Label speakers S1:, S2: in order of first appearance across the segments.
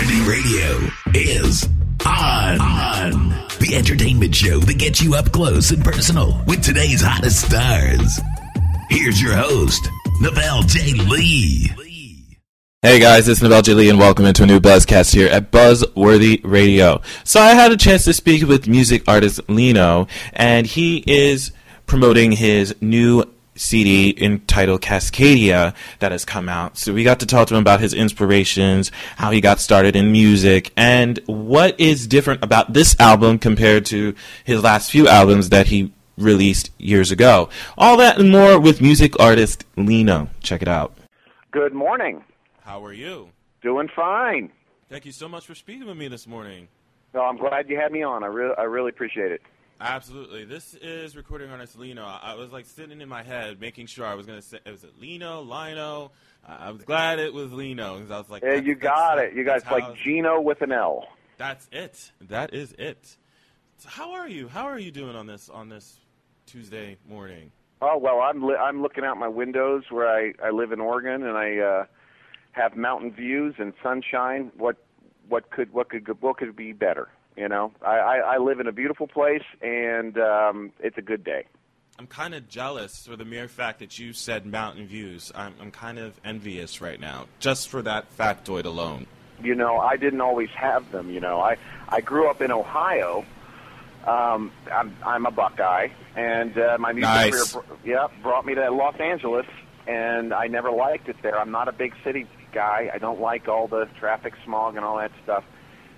S1: Buzzworthy Radio is on. The entertainment show that gets you up close and personal with today's hottest stars. Here's your host, Navelle J. Lee.
S2: Hey guys, it's Navelle J. Lee and welcome into a new Buzzcast here at Buzzworthy Radio. So I had a chance to speak with music artist Lino, and he is promoting his new CD entitled Cascadia that has come out. So we got to talk to him about his inspirations, how he got started in music, and what is different about this album compared to his last few albums that he released years ago. All that and more with music artist Lino. Check it out.
S3: Good morning.
S2: How are you?
S3: Doing fine.
S2: Thank you so much for speaking with me this morning.
S3: No, I'm glad you had me on. I really appreciate it.
S2: Absolutely. This is recording artist Lino. I was like sitting in my head making sure I was going to say, was it Lino? I was glad it was Lino because I was like,
S3: yeah, you got it. You guys like Gino with an L.
S2: That's it. That is it. So how are you? How are you doing on this Tuesday morning?
S3: Oh well, I'm looking out my windows where I live in Oregon, and I have mountain views and sunshine. What could be better? You know, I live in a beautiful place, and it's a good day.
S2: I'm kind of jealous for the mere fact that you said mountain views. I'm kind of envious right now, just for that factoid alone.
S3: You know, I didn't always have them. You know, I grew up in Ohio. I'm a Buckeye, and my music career brought me to Los Angeles, and I never liked it there. I'm not a big city guy. I don't like all the traffic, smog, and all that stuff.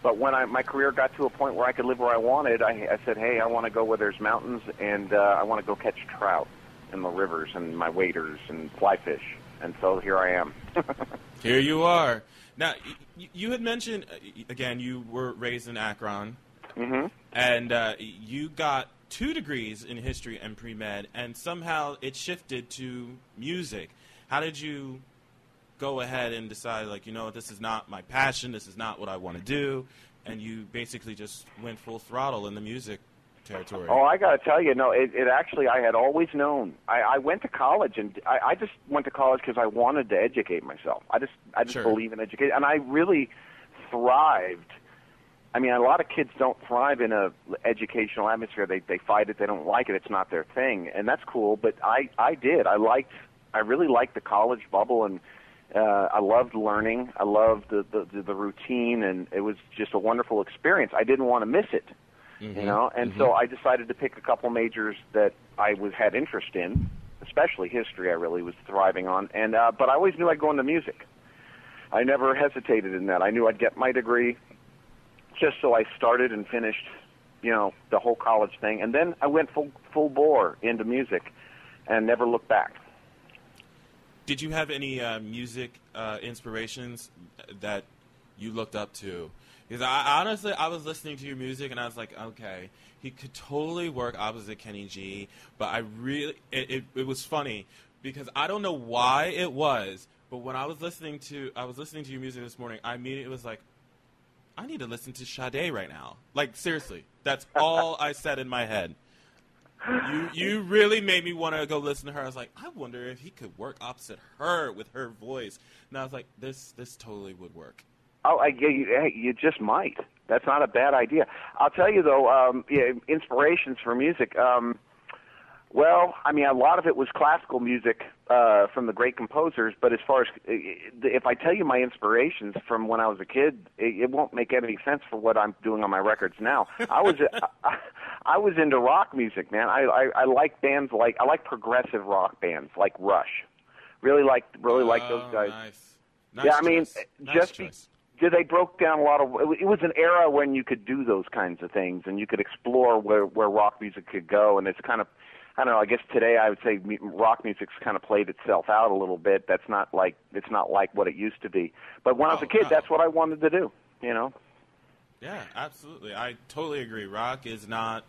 S3: But when my career got to a point where I could live where I wanted, I said, hey, I want to go where there's mountains, and I want to go catch trout in the rivers and my waders and fly fish. And so here I am.
S2: Here you are. Now, you had mentioned, again, you were raised in Akron, and you got 2 degrees in history and pre-med, and somehow it shifted to music. How did you go ahead and decide, like, you know, this is not my passion, this is not what I want to do, and you basically just went full throttle in the music territory?
S3: Oh, I got to tell you, no, it actually, I had always known. I went to college, and I just went to college because I wanted to educate myself. I just
S2: Sure.
S3: believe in education, and I really thrived. I mean, a lot of kids don't thrive in a educational atmosphere. They fight it, they don't like it, it's not their thing, and that's cool, but I did. I really liked the college bubble, and I loved learning. I loved the routine, and it was just a wonderful experience. I didn't want to miss it, you know. And so I decided to pick a couple majors that I had interest in, especially history. I really was thriving on, and but I always knew I'd go into music. I never hesitated in that. I knew I'd get my degree, just so I started and finished, you know, the whole college thing, and then I went full bore into music, and never looked back.
S2: Did you have any music inspirations that you looked up to? Because I was listening to your music and I was like, okay, he could totally work opposite Kenny G. But it was funny because I don't know why it was, but when I was listening to your music this morning, I immediately was like, I need to listen to Sade right now. Like, seriously, that's all I said in my head. You really made me want to go listen to her. I was like, I wonder if he could work opposite her with her voice. And I was like, this totally would work.
S3: Oh, you just might. That's not a bad idea. I'll tell you, though, inspirations for music. Well, I mean, a lot of it was classical music from the great composers, but as far as if I tell you my inspirations from when I was a kid, it won't make any sense for what I'm doing on my records now. I was into rock music, man. I like bands I like progressive rock bands like Rush. Really like those guys.
S2: Nice.
S3: Yeah, I mean,
S2: choice.
S3: They broke down a lot of. It was an era when you could do those kinds of things and you could explore where rock music could go, and it's kind of, I don't know. I guess today I would say rock music's kind of played itself out a little bit. It's not like what it used to be. But when I was a kid, that's what I wanted to do. You know.
S2: Yeah, absolutely. I totally agree. Rock is not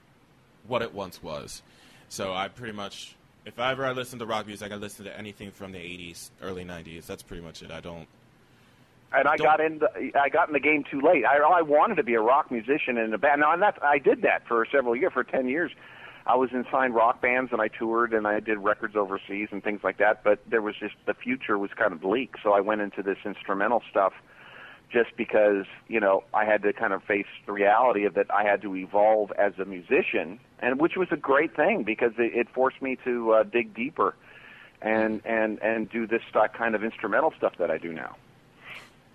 S2: what it once was. So I pretty much, if ever I listen to rock music, I listen to anything from the 80s, early 90s. That's pretty much it. I got in the game too late. I wanted to be a rock musician in a band. Now, I did that for several years, for 10 years. I was in signed rock bands, and I toured, and I did records overseas and things like that, but there was just, the future was kind of bleak, so I went into this instrumental stuff
S3: just because, I had to kind of face the reality of that I had to evolve as a musician, and which was a great thing because it forced me to dig deeper and do this kind of instrumental stuff that I do now.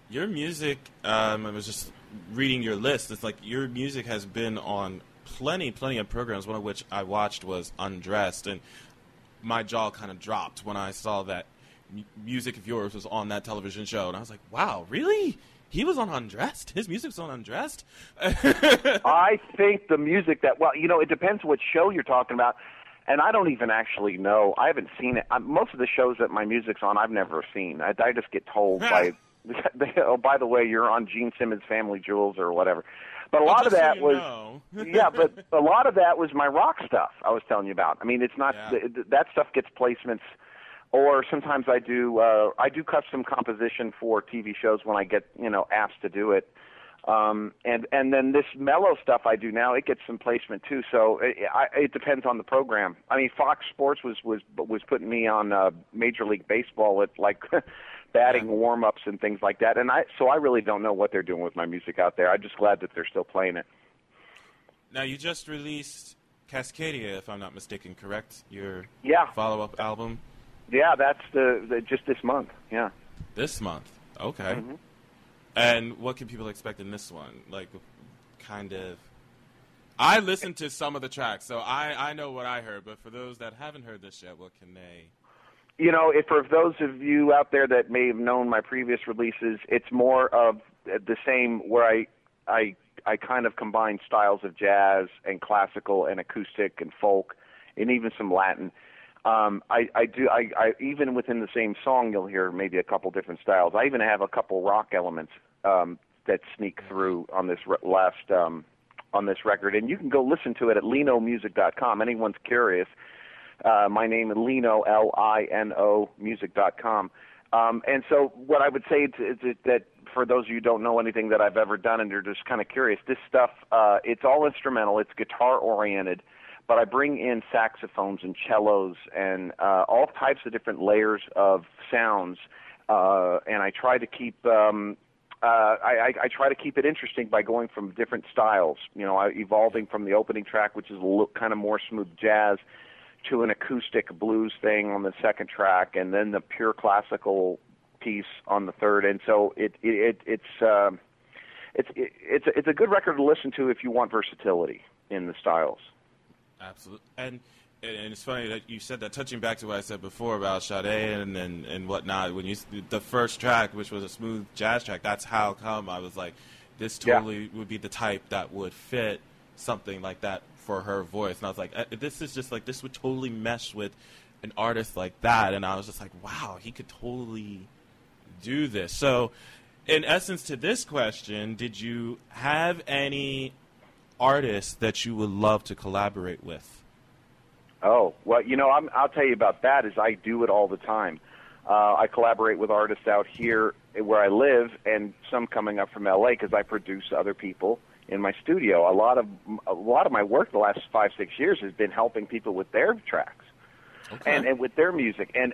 S2: Your music, I was just reading your list. It's like your music has been on plenty of programs, one of which I watched was Undressed, and my jaw kind of dropped when I saw that music of yours was on that television show, and I was like, wow, really? He was on Undressed? His music's on Undressed?
S3: I think the music it depends what show you're talking about, and I don't even actually know. I haven't seen it. Most of the shows that my music's on, I've never seen. I just get told by, oh, by the way, you're on Gene Simmons' Family Jewels or whatever. But a lot of that was, yeah, but a lot of that was my rock stuff I was telling you about. I mean, it's not, that stuff gets placements. Or sometimes I do custom composition for TV shows when I get asked to do it, and then this mellow stuff I do now, it gets some placement too. So it depends on the program. I mean, Fox Sports was putting me on Major League Baseball at like batting warm-ups and things like that, and I really don't know what they're doing with my music out there. I'm just glad that they're still playing it.
S2: Now you just released Cascadia, if I'm not mistaken, correct? Your follow-up album.
S3: Yeah, that's the just this month. Yeah.
S2: This month. Okay.
S3: Mm-hmm.
S2: And what can people expect in this one? Like, kind of. I listened to some of the tracks, so I know what I heard. But for those that haven't heard this yet, what can they?
S3: For those of you out there that may have known my previous releases, it's more of the same where I kind of combine styles of jazz and classical and acoustic and folk and even some Latin. I even within the same song, you'll hear maybe a couple different styles. I even have a couple rock elements that sneak through on this on this record, and you can go listen to it at Lino'music.com. Anyone's curious, my name is Lino, Lino, music.com. And so what I would say is that for those of you who don't know anything that I've ever done and you're just kind of curious, this stuff, it's all instrumental, it's guitar-oriented, but I bring in saxophones and cellos and all types of different layers of sounds, and I try to keep I try to keep it interesting by going from different styles. Evolving from the opening track, which is a little kind of more smooth jazz, to an acoustic blues thing on the second track, and then the pure classical piece on the third. And so it's a good record to listen to if you want versatility in the styles.
S2: Absolutely. And it's funny that you said that, touching back to what I said before about Sade and whatnot, when the first track, which was a smooth jazz track, that's how come I was like, this totally would be the type that would fit something like that for her voice. And I was like, this is just like, this would totally mesh with an artist like that. And I was just like, wow, he could totally do this. So in essence to this question, did you have any artists that you would love to collaborate with?
S3: Oh, well, I'll tell you about that is I do it all the time. I collaborate with artists out here where I live and some coming up from L.A. because I produce other people in my studio. A lot of my work the last 5-6 years has been helping people with their tracks. Okay. And with their music. And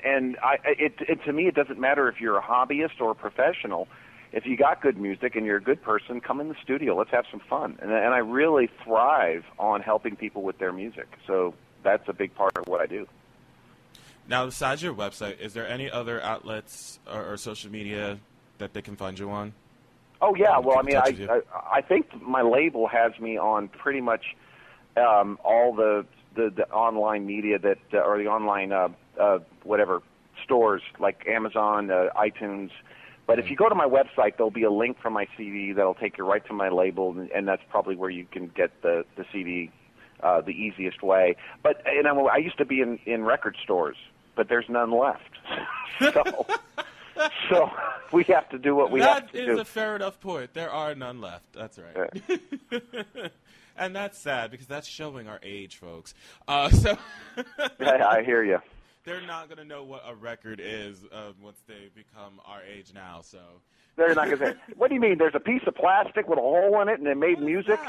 S3: to me, it doesn't matter if you're a hobbyist or a professional. If you got good music and you're a good person, come in the studio. Let's have some fun. And I really thrive on helping people with their music. So that's a big part of what I do.
S2: Now, besides your website, is there any other outlets or social media that they can find you on?
S3: Oh, yeah. Well, I mean, I think my label has me on pretty much all the online media that or the online whatever stores like Amazon, iTunes. But if you go to my website, there'll be a link from my CD that'll take you right to my label, and that's probably where you can get the CD the easiest way. But I used to be in record stores, but there's none left. So we have to do what we have to do.
S2: That is a fair enough point. There are none left. That's right. Yeah. And that's sad because that's showing our age, folks. So
S3: I hear you.
S2: They're not going to know what a record is once they become our age now. So
S3: they're not going to say, what do you mean? There's a piece of plastic with a hole in it and it made music?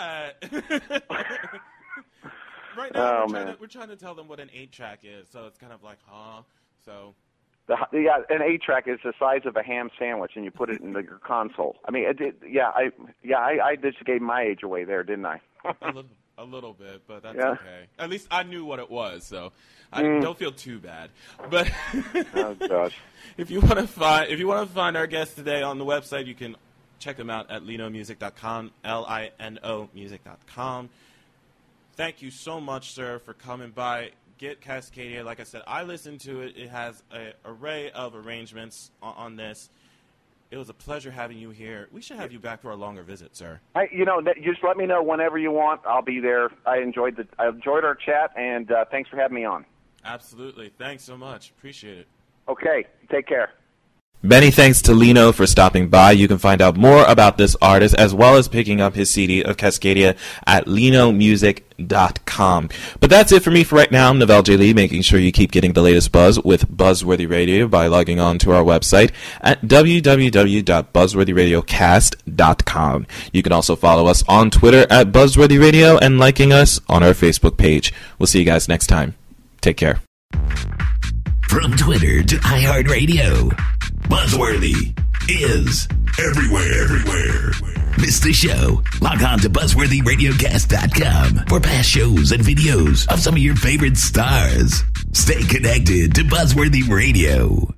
S2: Right now, we're trying to tell them what an 8-track is. So it's kind of like, huh? So
S3: Yeah, an 8-track is the size of a ham sandwich, and you put it in your console. I mean, I just gave my age away there, didn't I?
S2: A little bit, but that's okay. At least I knew what it was, so I don't feel too bad. But
S3: oh gosh,
S2: if you want to find our guests today on the website, you can check them out at linomusic.com, LINO music.com. Thank you so much, sir, for coming by. Get Cascadia. Like I said, I listened to it. It has an array of arrangements on this. It was a pleasure having you here. We should have you back for a longer visit, sir.
S3: Just let me know whenever you want. I'll be there. I enjoyed our chat, and thanks for having me on.
S2: Absolutely. Thanks so much. Appreciate it.
S3: Okay. Take care.
S2: Many thanks to Lino for stopping by. You can find out more about this artist as well as picking up his CD of Cascadia at Linomusic.com. But that's it for me for right now. I'm Novell J. Lee, making sure you keep getting the latest buzz with Buzzworthy Radio by logging on to our website at www.buzzworthyradiocast.com. You can also follow us on Twitter at Buzzworthy Radio and liking us on our Facebook page. We'll see you guys next time. Take care.
S1: From Twitter to iHeartRadio, Buzzworthy is everywhere. Miss the show? Log on to BuzzworthyRadiocast.com for past shows and videos of some of your favorite stars. Stay connected to Buzzworthy Radio.